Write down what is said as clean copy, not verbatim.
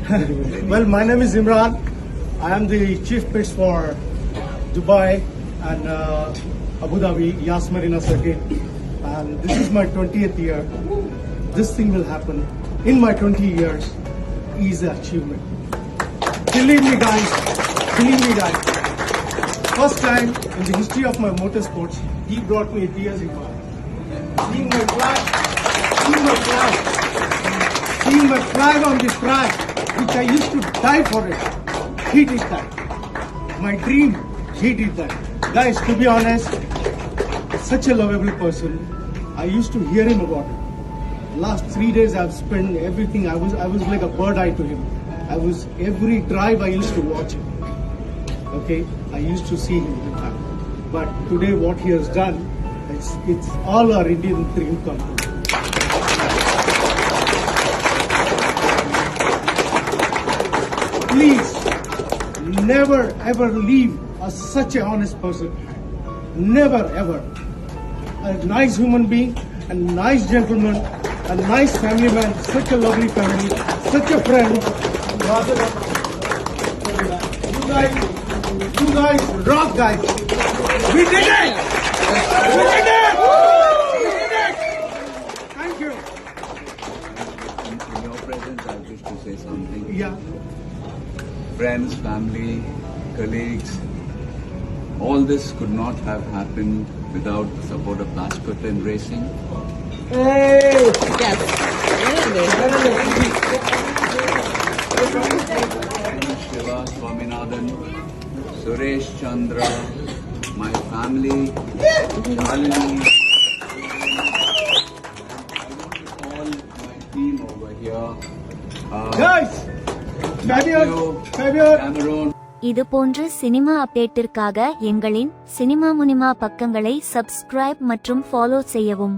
Well, my name is Imran. I am the chief pitch for Dubai and Abu Dhabi, Yas Marina Circuit. And this is my 20th year. This thing will happen in my 20 years is an achievement. Believe me guys, first time in the history of my motorsports, he brought me a tears in my eyes. Seeing my flag on the track, which I used to die for it. He did that. My dream, he did that. Guys, to be honest, such a lovable person. I used to hear him about it. Last 3 days I've spent everything. I was like a bird eye to him. Every drive I used to watch him. Okay, I used to see him in fact. But today what he has done, it's all our Indian dream come true. Please, never ever leave such an honest person. Never ever. A nice human being, a nice gentleman, a nice family man, such a lovely family, such a friend. You guys rock, guys. We did it! We did it! Thank you. In your presence, I wish to say something. Yeah. Friends, family, colleagues, all this could not have happened without the support of Last Curtain Racing. Hey! Yes. Shiva, Swaminathan, Suresh Chandra, my family, Shalini, all my team over here. Guys! Fabio! Cameron. இது போன்ற cinema அப்டேட்டிற்காக எங்களின் cinema முனிமா பக்கங்களை subscribe மற்றும் follow செய்யவும்.